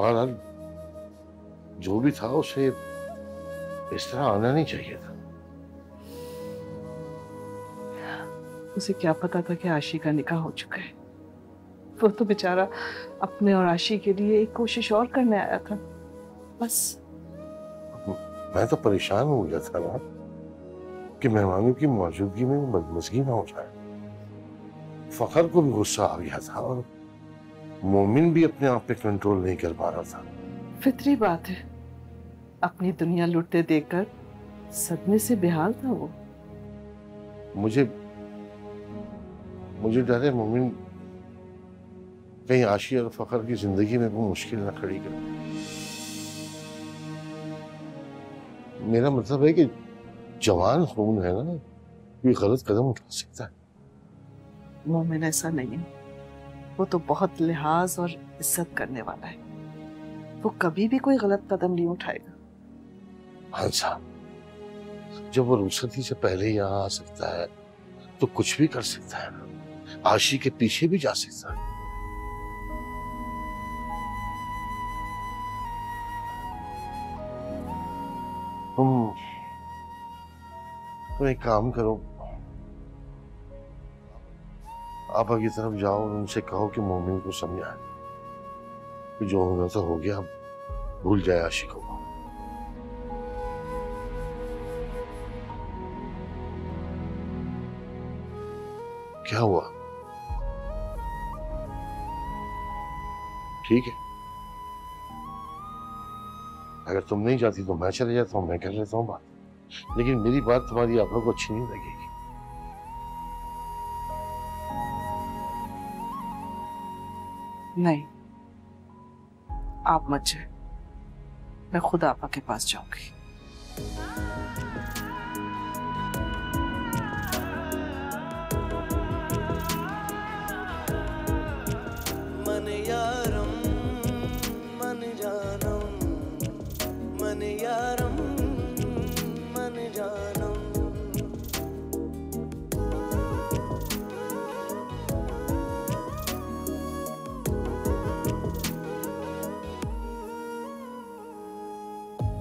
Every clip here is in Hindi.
और जो भी था उसे इस तरह आना नहीं चाहिए था। उसे क्या पता था कि आशी का निकाह हो चुका है। वो तो बेचारा अपने और आशी के लिए एक कोशिश और करने आया था बस। मैं तो परेशान हो गया था ना कि मेहमानों की मौजूदगी में बदमज़गी ना हो जाए। फखर को भी गुस्सा आ गया था और मोमिन भी अपने आप पे कंट्रोल नहीं कर पा रहा था। फितरी बात है, अपनी दुनिया लुटते देखकर सदमे से बेहाल था वो। मुझे डर है मोमिन कहीं आशी और फखर की जिंदगी में वो मुश्किल न खड़ी कर। मेरा मतलब है कि जवान खून है ना, ये गलत कदम उठा सकता है। मोमिन ऐसा नहीं है, वो तो बहुत लिहाज और इज्जत करने वाला है। वो कभी भी कोई गलत कदम नहीं उठाएगा। हंसा, जब वो रुखसती से पहले यहाँ आ सकता है तो कुछ भी कर सकता है ना, आशी के पीछे भी जा सकता है। तुम एक काम करो, आप आगे तरफ जाओ और उनसे कहो कि मोमिन को समझाए कि जो होगा तो हो गया, भूल जाए आशी को। क्या हुआ? ठीक है, अगर तुम नहीं चाहती तो मैं चले जाता हूँ, मैं कर लेता हूँ बात, लेकिन मेरी बात तुम्हारी आप लोग को अच्छी नहीं लगेगी। नहीं, आप मत जाए, मैं खुद आपा के पास जाऊंगी। मन यारम मन जानम, मन यारम मन जानम।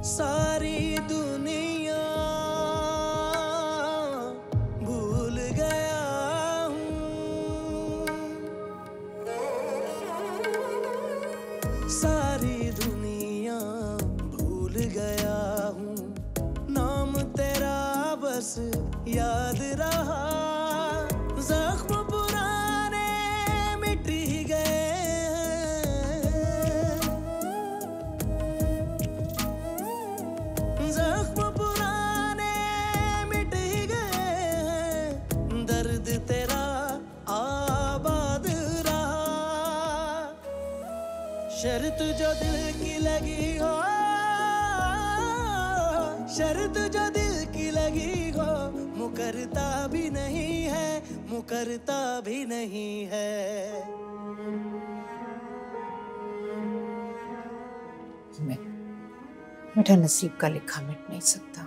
सारी दुनिया भूल गया हूँ, सारी दुनिया भूल गया हूँ, नाम तेरा बस याद रहा। जख्म पुराने मिट ही गए हैं, जख्म पुराने मिट ही गए हैं, दर्द तेरा आबाद रहा। शर्त जो दिल की लगी हो, शर्त जो दिल की लगी हो, मुकरता भी नहीं है, मुकरता भी नहीं है। मेरा नसीब का लिखा मिट नहीं सकता।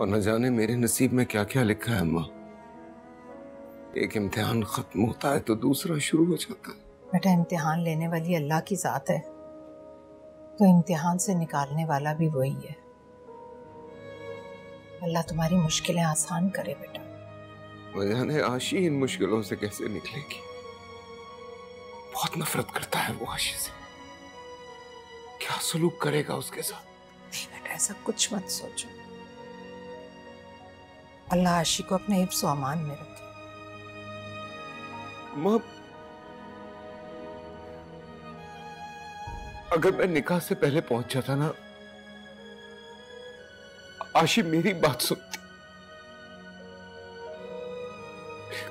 और न जाने मेरे नसीब में क्या क्या लिखा है अम्मा। एक इम्तिहान खत्म होता है तो दूसरा शुरू हो जाता है। बेटा, इम्तिहान लेने वाली अल्लाह की जात है, तो इम्तिहान से निकालने वाला भी वही है। अल्लाह तुम्हारी मुश्किलें आसान करे बेटा। न जाने आशी इन मुश्किलों से कैसे निकलेगी। बहुत नफरत करता है वो आशी से। क्या सलूक करेगा उसके साथ? नहीं बेटा, ऐसा कुछ मत सोचो। अल्लाह आशी को अपने हिफ्ज़ व अमान में रखे। माँ, अगर मैं निकाह से पहले पहुंच जाता ना, आशी मेरी बात सुनती।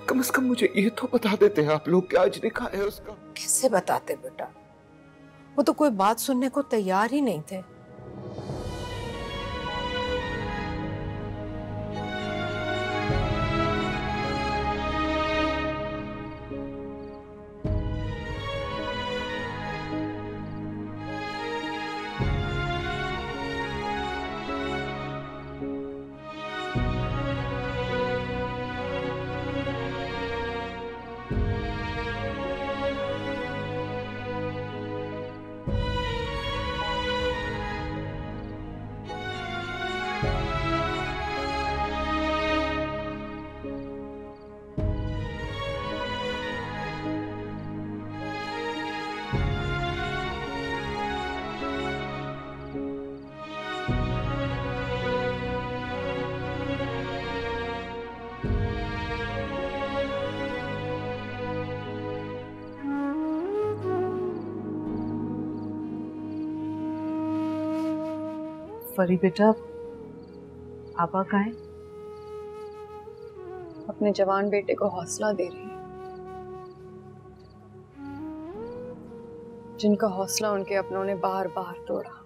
कम से कम मुझे ये तो बता देते हैं आप लोग कि आज निकाह है उसका। कैसे बताते बेटा, वो तो कोई बात सुनने को तैयार ही नहीं थे। परी बेटा, पापा कहाँ हैं? अपने जवान बेटे को हौसला दे रही है, जिनका हौसला उनके अपनों ने बार बार तोड़ा।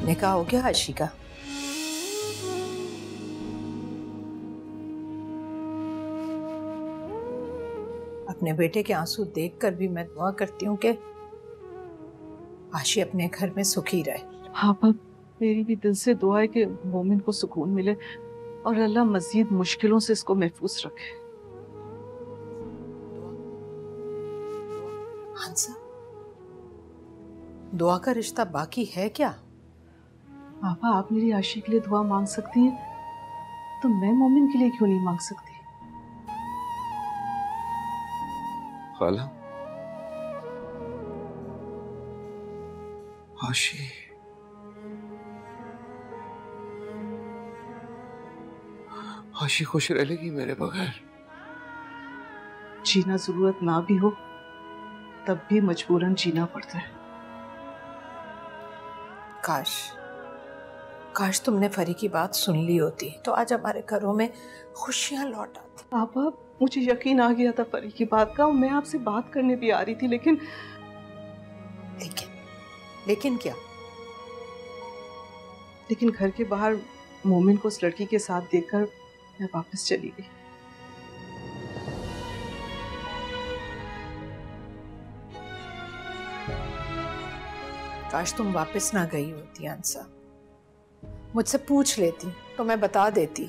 निकाह हो गया आशिका? अपने बेटे के आंसू देखकर भी मैं दुआ करती हूँ कि आशी अपने घर में सुखी रहे। हाँ बाप, मेरी भी दिल से दुआ है कि मोमिन को सुकून मिले और अल्लाह मजीद मुश्किलों से इसको महफूज रखे। हंसा, दुआ का रिश्ता बाकी है क्या? पापा, आप मेरी आशी के लिए दुआ मांग सकती हैं, तो मैं मोमिन के लिए क्यों नहीं मांग सकती? खाला, आशी आशी खुश रहेगी मेरे बगैर? जीना जरूरत ना भी हो तब भी मजबूरन जीना पड़ता है। काश काश तुमने फरी की बात सुन ली होती तो आज हमारे घरों में खुशियां लौट आती। पापा, मुझे यकीन आ गया था परी की बात का, मैं आपसे बात करने भी आ रही थी, लेकिन लेकिन क्या? लेकिन घर के बाहर मोमिन को उस लड़की के साथ देखकर मैं वापस चली गई। काश तुम वापस ना गई होती अंसा, मुझसे पूछ लेती तो मैं बता देती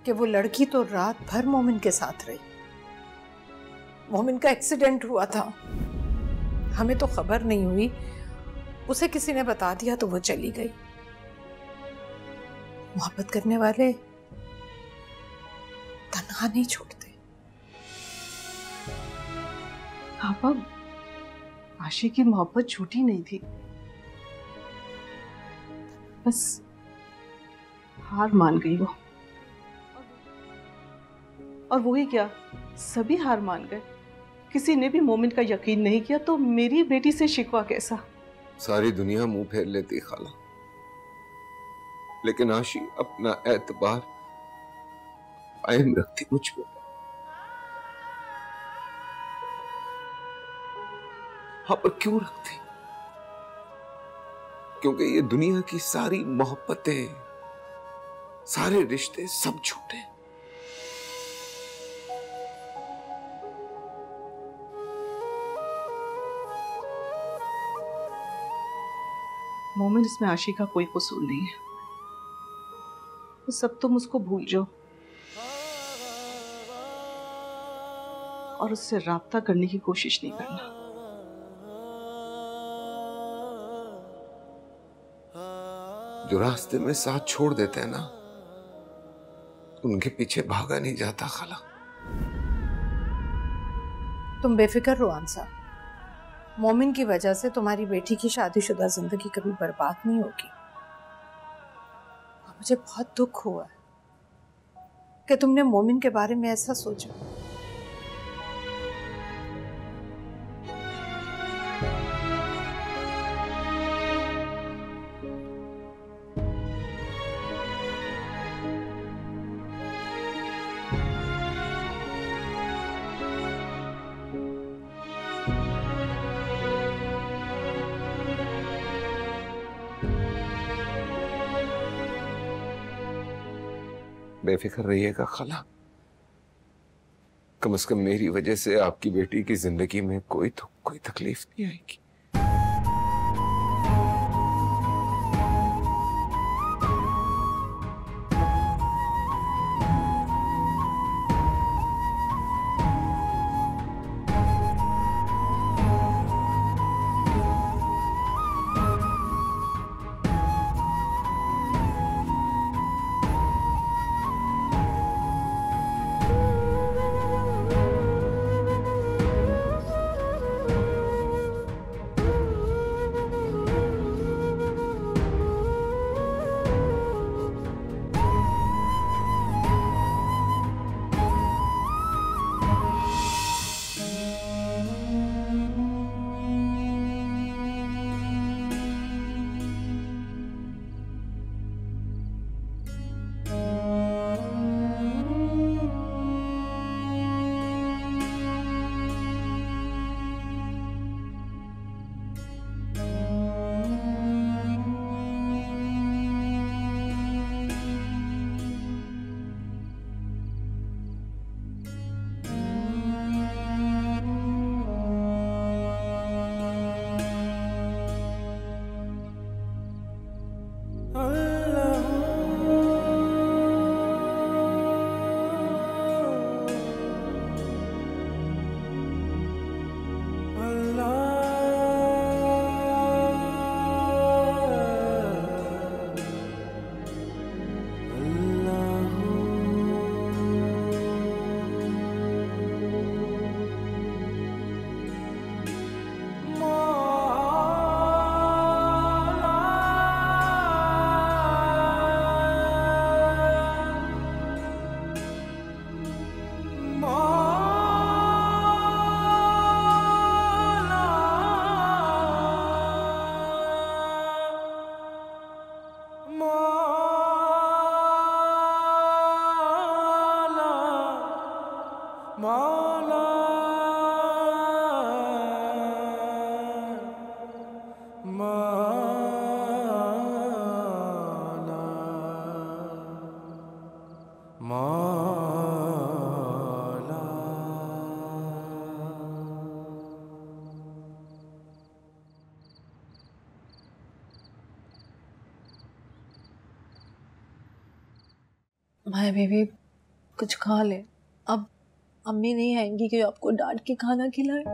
कि वो लड़की तो रात भर मोमिन के साथ रही। मोमिन का एक्सीडेंट हुआ था, हमें तो खबर नहीं हुई, उसे किसी ने बता दिया तो वो चली गई। मोहब्बत करने वाले तन्हा नहीं छोड़ते। पापा, आशी की मोहब्बत झूठी नहीं थी, बस हार मान गई वो। और वही क्या, सभी हार मान गए, किसी ने भी मोमिन का यकीन नहीं किया, तो मेरी बेटी से शिकवा कैसा? सारी दुनिया मुंह फेर लेती खाला, लेकिन आशी अपना एतबार कायम रखती मुझ पे। हाँ, पर क्यों रखती? क्योंकि ये दुनिया की सारी मोहब्बतें, सारे रिश्ते सब झूठे। मोमिन, इसमें आशी का कोई कसूर नहीं है, तो सब तुम उसको भूल जाओ और उससे राब्ता करने की कोशिश नहीं करना। जो रास्ते में साथ छोड़ देते हैं ना, उनके पीछे भागा नहीं जाता खाला। तुम बेफिक्र रहो अंसा, मोमिन की वजह से तुम्हारी बेटी की शादीशुदा जिंदगी कभी बर्बाद नहीं होगी। मुझे बहुत दुख हुआ है कि तुमने मोमिन के बारे में ऐसा सोचा। बेफिक्र रहिएगा खाला। कम से कम मेरी वजह से आपकी बेटी की जिंदगी में कोई तकलीफ नहीं आएगी। माया बेबी कुछ खा ले। अब अम्मी नहीं आएंगी कि आपको डांट के खाना खिलाए।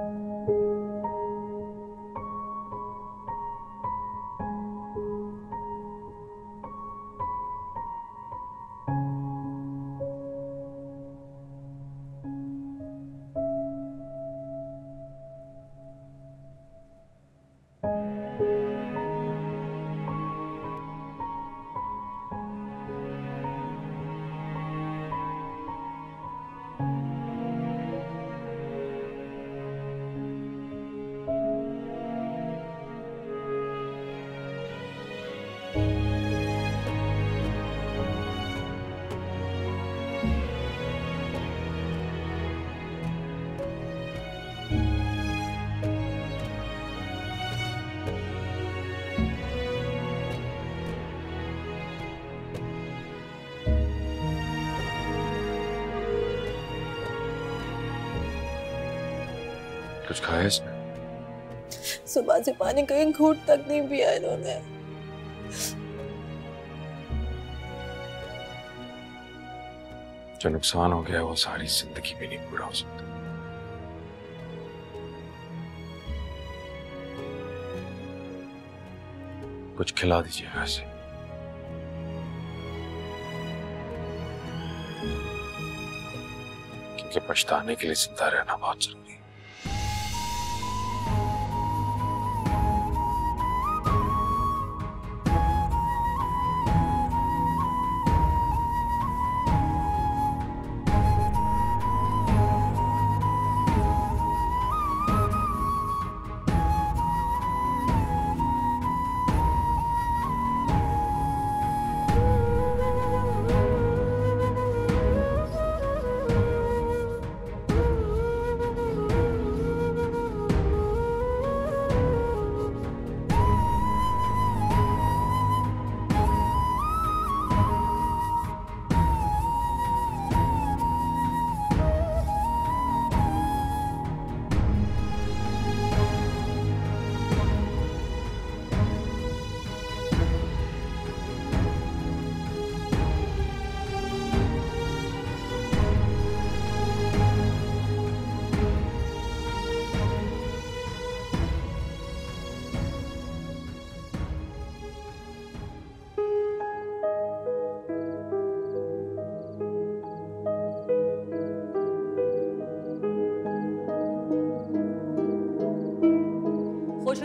कुछ खाया इसने? सुबह से पानी का एक घूंट तक नहीं पिया इन्होंने। जो नुकसान हो गया वो सारी जिंदगी में नहीं पूरा हो सकता। कुछ खिला दीजिएगा इसे। क्योंकि पछताने के लिए जिंदा रहना बहुत जरूरी है।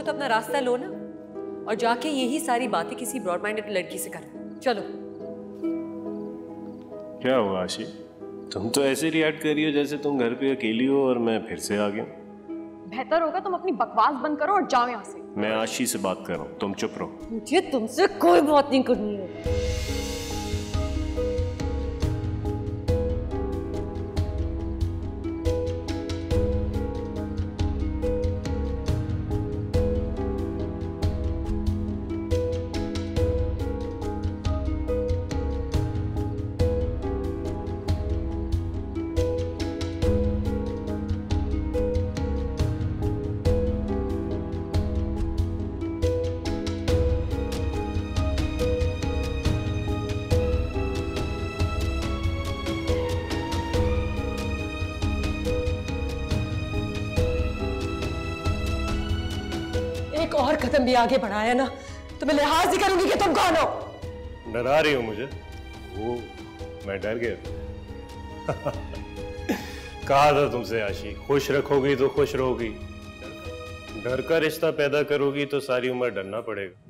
तो अपना रास्ता लो ना, और जाके यही सारी बातें किसी ब्रॉड माइंडेड लड़की से करो। चलो। क्या हुआ आशी, तुम तो ऐसे रिएक्ट कर रही हो जैसे तुम घर पे अकेली हो और मैं फिर से आ गया। बेहतर होगा तुम अपनी बकवास बंद करो और जाओ यहाँ से। मैं आशी से बात कर रहा हूँ, तुम चुप रहो। मुझे तुमसे कोई बात नहीं करनी है। एक और कदम भी आगे बढ़ाया ना तो मैं लिहाज ही करूंगी कि तुम कौन हो। डरा रही हो मुझे? वो मैं डर गया। कहा था तुमसे आशी, खुश रखोगी तो खुश रहोगी, डर का रिश्ता पैदा करोगी तो सारी उम्र डरना पड़ेगा।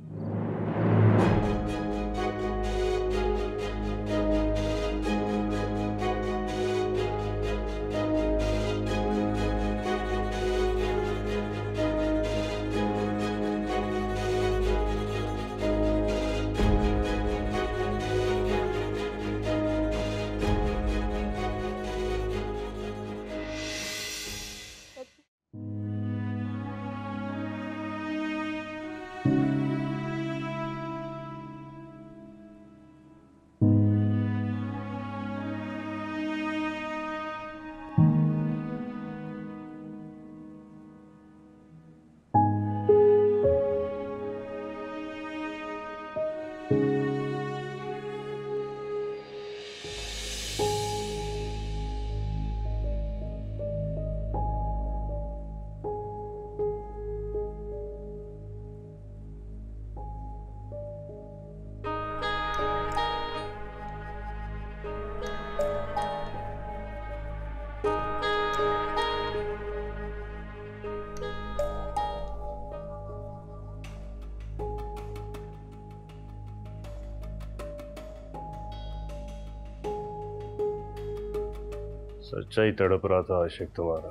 सच्चा ही तड़प रहा था आशिक तुम्हारा,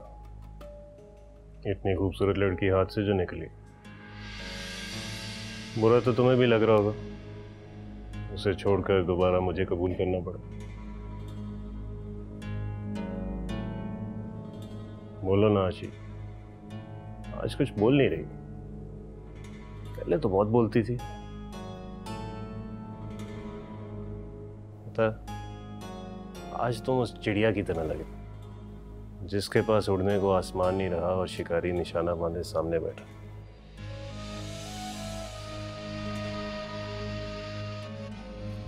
इतनी खूबसूरत लड़की हाथ से जो निकली। बुरा तो तुम्हें भी लग रहा होगा, उसे छोड़कर दोबारा मुझे कबूल करना पड़ा। बोलो ना आशी, आज कुछ बोल नहीं रही, पहले तो बहुत बोलती थी। पता, आज तुम उस चिड़िया की तरह लगे जिसके पास उड़ने को आसमान नहीं रहा और शिकारी निशाना बांधे सामने बैठा।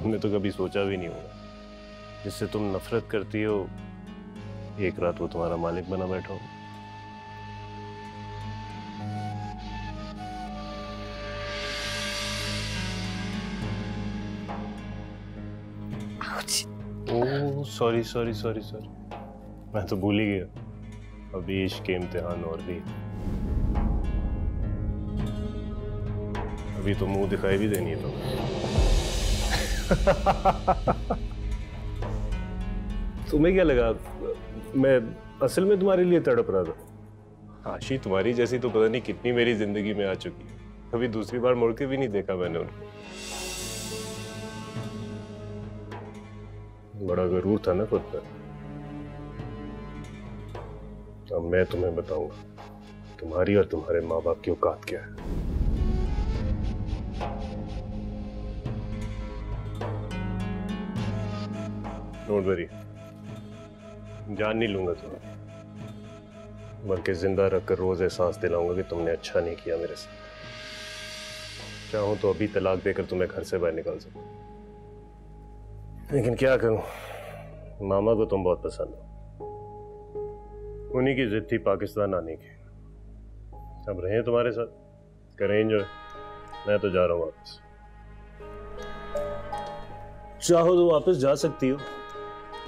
तुमने तो कभी सोचा भी नहीं होगा जिससे तुम नफरत करती हो एक रात वो तुम्हारा मालिक बना बैठा हो। Oh sorry sorry sorry sorry, मैं तो भूल ही गया, अभी इश्क के इम्तिहान और भी। अभी तो मुंह दिखाई भी देनी है तुम्हें। तुम्हें क्या लगा मैं असल में तुम्हारे लिए तड़प रहा था? आशी तुम्हारी जैसी तो पता नहीं कितनी मेरी जिंदगी में आ चुकी है, कभी दूसरी बार मुड़ के भी नहीं देखा मैंने उनको। बड़ा गरूर था ना खुद पर। अब मैं तुम्हें बताऊंगा तुम्हारी और तुम्हारे माँ बाप की औकात क्या है। डोंट वरी, जान नहीं लूंगा तुम्हें, बल्कि जिंदा रखकर रोज एहसास दिलाऊंगा कि तुमने अच्छा नहीं किया मेरे साथ। चाहूं तो अभी तलाक देकर तुम्हें घर से बाहर निकाल सकूं, लेकिन क्या करूं, मामा को तुम बहुत पसंद हो, उन्हीं की जिद थी पाकिस्तान आने की। अब रहे तुम्हारे साथ, करें एंजॉय। मैं तो जा रहा हूं वापस। चाहो तो वापस जा सकती हो,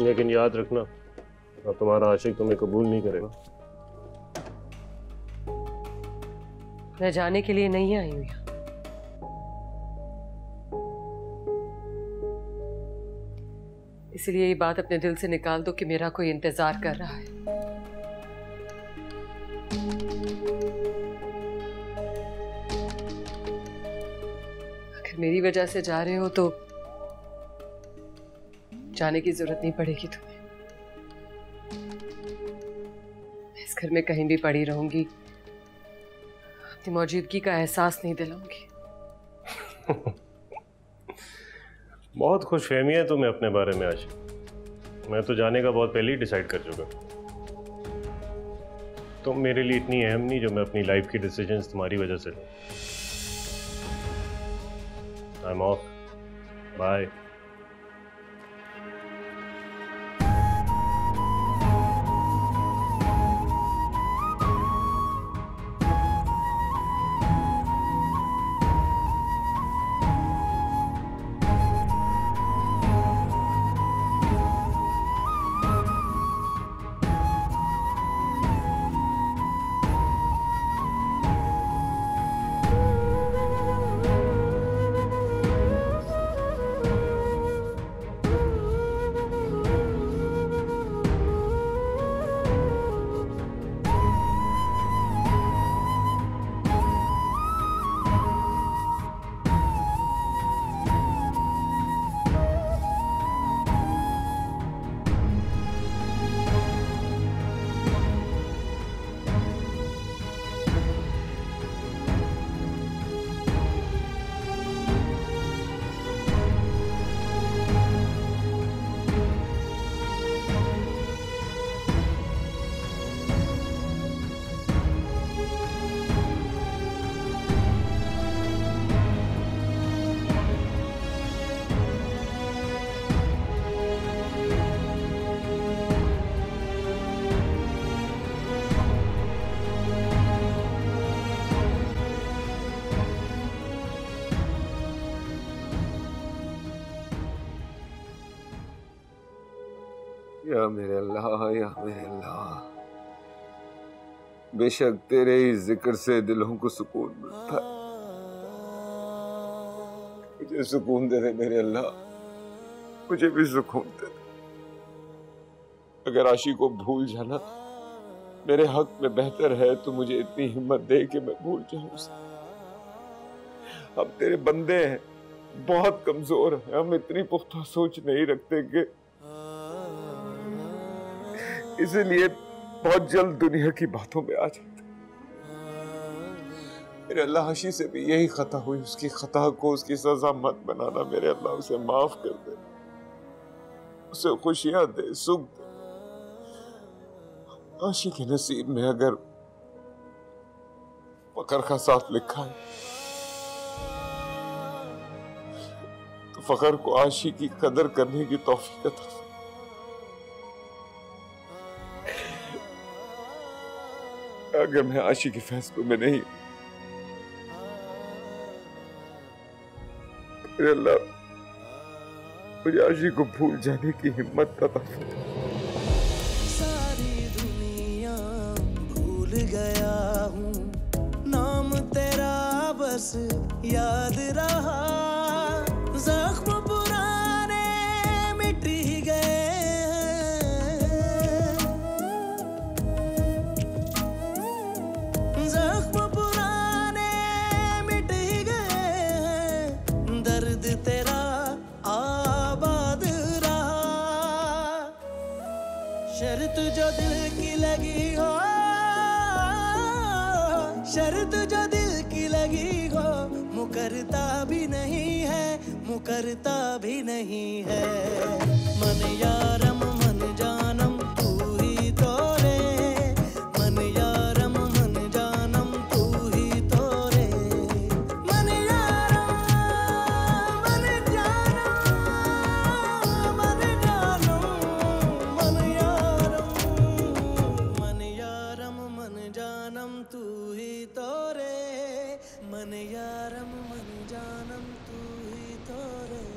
लेकिन याद रखना अब तुम्हारा आशिक तुम्हें कबूल नहीं करेगा। मैं जाने के लिए नहीं आई हूं यहाँ। इसलिए ये बात अपने दिल से निकाल दो कि मेरा कोई इंतजार कर रहा है। अगर मेरी वजह से जा रहे हो तो जाने की जरूरत नहीं पड़ेगी तुम्हें। मैं इस घर में कहीं भी पड़ी रहूंगी, अपनी मौजूदगी का एहसास नहीं दिलाऊंगी। बहुत खुशफहमी है तुम्हें अपने बारे में आज। मैं तो जाने का बहुत पहले ही डिसाइड कर चुका। तुम मेरे लिए इतनी अहम नहीं जो मैं अपनी लाइफ की डिसीजंस तुम्हारी वजह से लूं। I am off, bye. या मेरे अल्लाह, या मेरे अल्लाह, बेशक तेरे ही जिक्र से दिलों को सुकून मिलता है। मुझे सुकून दे दे मेरे अल्लाह, मुझे भी सुकून दे दे। अगर आशी को भूल जाना मेरे हक में बेहतर है तो मुझे इतनी हिम्मत दे कि मैं भूल जाऊं उसे। हम तेरे बंदे हैं, बहुत कमजोर हैं, हम इतनी पुख्ता सोच नहीं रखते कि इसीलिए बहुत जल्द दुनिया की बातों में आ जाते। मेरे अल्लाह, आशी से भी यही खता हुई, उसकी खता को उसकी सजा मत बनाना मेरे अल्लाह। उसे माफ कर दे, उसे खुशियां दे, सुख दे। आशी के नसीब में अगर फकर का साथ लिखा है तो फकर को आशी की कदर करने की तौफीक अता फरमा। अगर मैं आशी के फैसलों में नहीं, मेरे अल्लाह मुझे आशी को भूल जाने की हिम्मत अता फरमा। सारी दुनिया भूल गया हूँ, नाम तेरा बस याद रहा। जख्म पुराने मिट ही गए हैं, जख्म पुराने मिट ही गए हैं। दर्द तेरा आबाद रहा। शर्त जो दिल की लगी हो, शर्त जो दिल की लगी हो, मुकरता भी नहीं है, मुकरता भी नहीं है। मन यारम मन जानम तू ही तो रे, मन यारम मन जानम तू ही तो रे। मन यारम मन जानम, मन जानम मन यारम, मन यारम मन जानम तू ही तो रे, मन यारम मन जानम तू ही तो रे।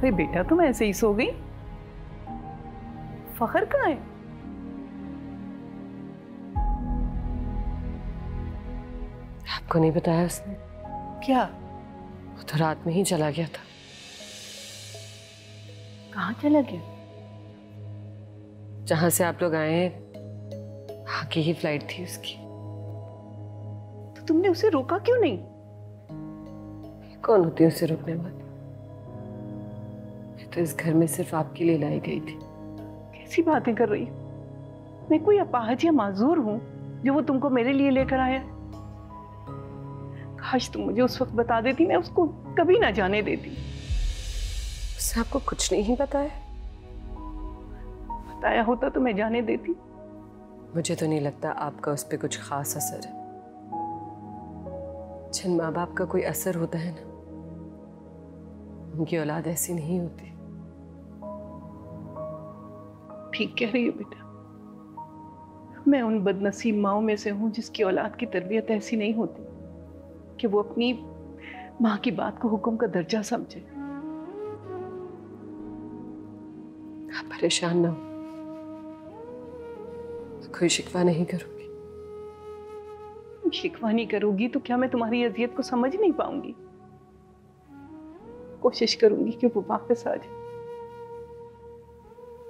अरे बेटा तुम ऐसे ही सो गई? फखर कहाँ है? आपको नहीं बताया उसने? क्या? वो तो रात में ही चला गया था। कहाँ चला गया? जहां से आप लोग आए हैं वहां की ही फ्लाइट थी उसकी। तो तुमने उसे रोका क्यों नहीं? कौन होती है उसे रोकने वाली? मैं तो इस घर में सिर्फ आपके लिए लाई गई थी। कैसी बातें कर रही हो? मैं कोई अपाहज या माजूर हूँ जो वो तुमको मेरे लिए लेकर आया? काश तुम मुझे उस वक्त बता देती, मैं उसको कभी ना जाने देती। उसने आपको कुछ नहीं बताया? बताया होता तो मैं जाने देती। मुझे तो नहीं लगता आपका उस पर कुछ खास असर है। जिन माँ बाप का कोई असर होता है ना, उनकी औलाद ऐसी नहीं होती। ठीक कह रही हो बेटा, मैं उन बदनसीब माओं में से हूं जिसकी औलाद की तरबियत ऐसी नहीं होती कि वो अपनी माँ की बात को हुक्म का दर्जा समझे। आप परेशान ना हो, कोई शिकवा नहीं करूंगी। शिकवा नहीं करोगी तो क्या मैं तुम्हारी अजियत को समझ नहीं पाऊंगी? कोशिश करूंगी कि वो वापस आ जाए।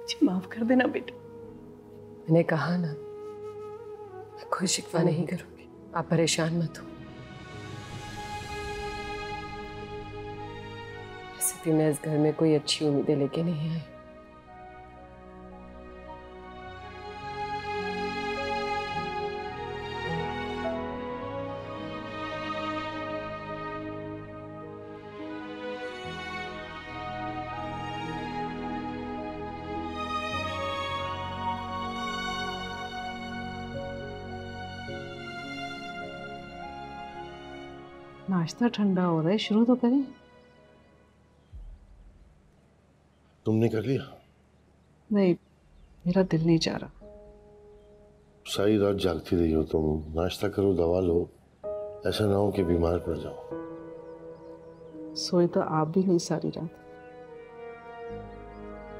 मुझे माफ कर देना बेटा। मैंने कहा ना, मैं कोई शिकवा नहीं करूंगी। आप परेशान मत हो। वैसे भी मैं इस घर में कोई अच्छी उम्मीदें लेके नहीं आई। नाश्ता ठंडा हो रहा है, शुरू तो करें। तुमने कर लिया? नहीं, मेरा दिल नहीं चाह रहा। सारी रात जागती रही हो तुम। नाश्ता करो, दवा लो, ऐसा ना हो कि बीमार पड़ जाओ। सोए तो आप भी नहीं सारी रात।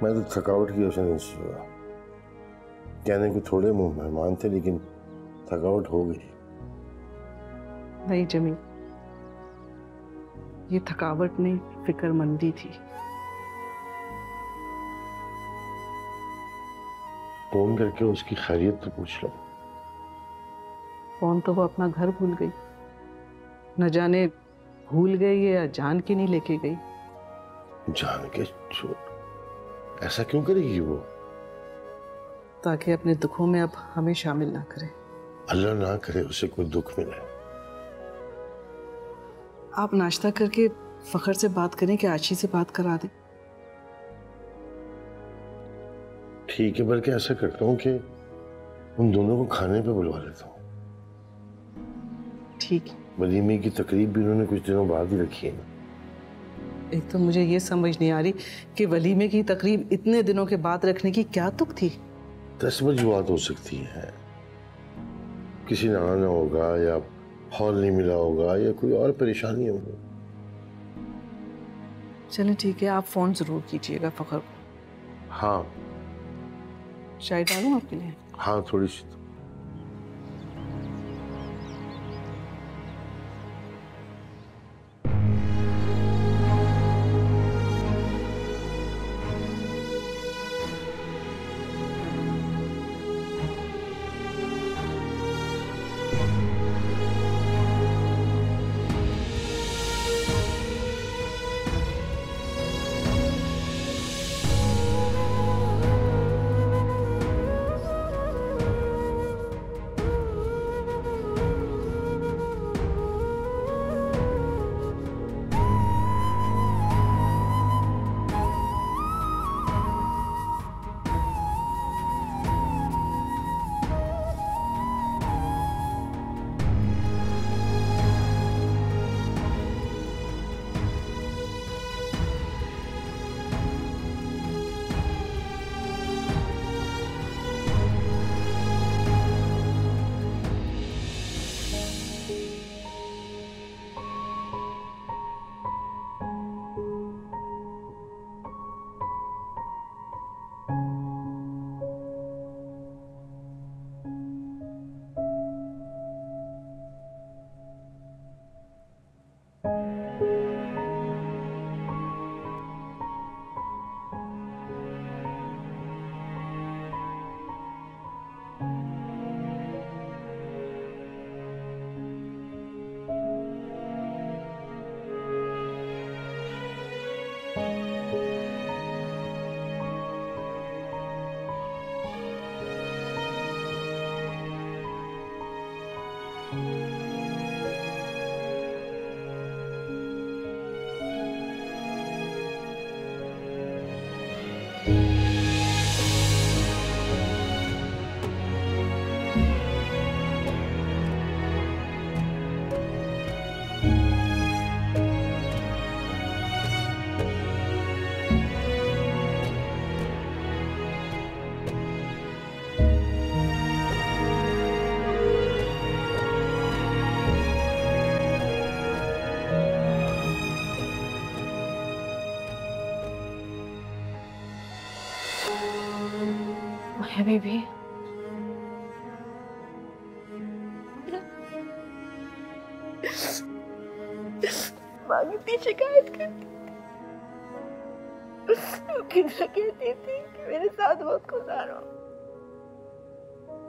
मैं तो थकावट की वजह से नहीं सोया। कहने को थोड़े मुंह मेहमान थे, लेकिन थकावट हो गई। नहीं जमील, ये थकावट नहीं, फिक्रमंदी थी। फोन करके उसकी खैरियत तो पूछ लो। फोन तो वो अपना घर भूल गई। न जाने भूल गई या जान के नहीं लेके गई। जान के छोड़, ऐसा क्यों करेगी वो? ताकि अपने दुखों में अब हमें शामिल ना करे। अल्लाह ना करे उसे कोई दुख मिले। आप नाश्ता करके फखर से बात करें कि आशी से बात करा दें। ठीक है, बल्कि ऐसा करता हूँ कि उन दोनों को खाने पे बुलवा लेता हूँ। ठीक है। वलीमे की तकरीब भी उन्होंने कुछ दिनों बाद ही रखी है। एक तो मुझे ये समझ नहीं आ रही कि वलीमे की तकरीब इतने दिनों के बाद रखने की क्या तुक थी। 10 वजूहत हो सकती है। किसी ने आना होगा, या हॉल नहीं मिला होगा, या कोई और परेशानी होगी। चलें ठीक है, आप फोन जरूर कीजिएगा फखर को। हाँ। चाय डालूं आपके लिए? हाँ, थोड़ी सी। माया बेबी, माँ कितनी शिकायत करती थी, कितना कहती थी कि मेरे साथ बहुत गुजारो।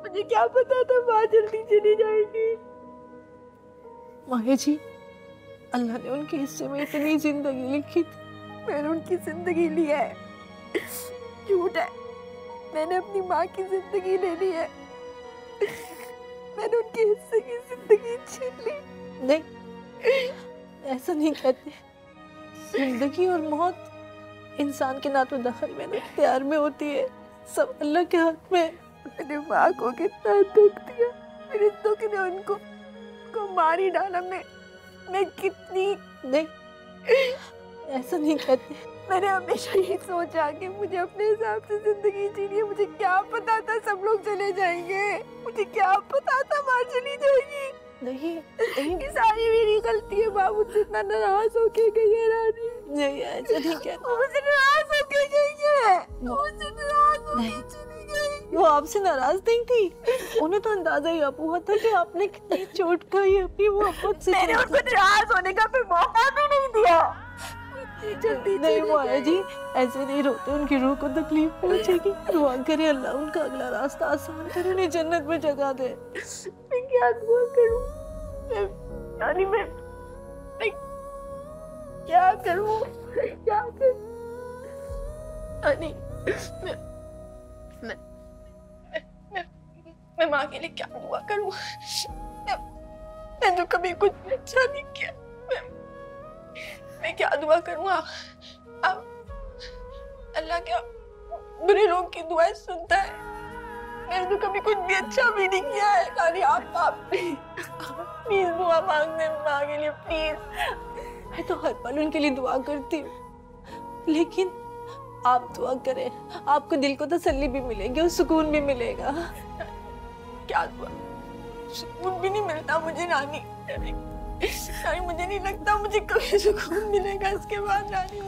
मुझे क्या पता था माँ जल्दी चली जाएगी। माया जी, अल्लाह ने उनके हिस्से में इतनी जिंदगी लिखी थी। मैंने उनकी जिंदगी ली है, झूठ है। मैंने अपनी माँ की जिंदगी ले ली है। मैंने उनके हिस्से की जिंदगी छीन ली। नहीं, ऐसा नहीं कहते। जिंदगी और मौत इंसान के ना तो दखल में ना इख्तियार में होती है, सब अल्लाह के हाथ में। मैंने माँ को कितना दुख दिया, मेरे दुख ने उनको मार ही डाला। मैं कितनी नहीं, ऐसा नहीं कहते। मैंने हमेशा ये सोचा कि मुझे अपने हिसाब से जिंदगी जीनी है। मुझे क्या पता था सब लोग चले जाएंगे, मुझे क्या पता था माँ चली जाएगी। नहीं, ये सारी मेरी गलती है। माँ मुझसे इतना नाराज होके गई है रानी। नहीं, ऐसा नहीं कहते। मुझसे नाराज होके गई है, मुझसे नाराज होके चली गई। वो आपसे नाराज नहीं थी, उन्हें तो अंदाजा ही अब हुआ था कि आपने कितनी चोट खाई अपनी मोहब्बत से। मैंने उनको नाराज होने का फिर मौका भी नहीं दिया। जल्दी नहीं माया जी, ऐसे नहीं रोते, उनकी रूह को तकलीफ पहुंचेगी। दुआ करे अल्लाह उनका अगला रास्ता आसान करे, उन्हें जन्नत में जगह दे। मैं क्या दुआ करूं? यानी मैं क्या करूं? क्या करूं? यानी मैं माँ के लिए क्या दुआ करूं? मैं तो कभी कुछ अच्छा नहीं किया। मैं क्या दुआ करूं? आप अल्लाह क्या बुरे लोग की दुआएं सुनता है? मैंने तो कभी कुछ भी अच्छा भी नहीं किया है। यानी आप प्लीज दुआ मांगने माँ के लिए, प्लीज। मैं तो हर पल उनके लिए दुआ करती हूँ, लेकिन आप दुआ करें, आपको दिल को तसल्ली भी मिलेगी और सुकून भी मिलेगा। क्या दुआ? सुकून भी नहीं मिलता मुझे रानी। मुझे नहीं लगता मुझे कभी सुकून मिलेगा इसके बाद रानी।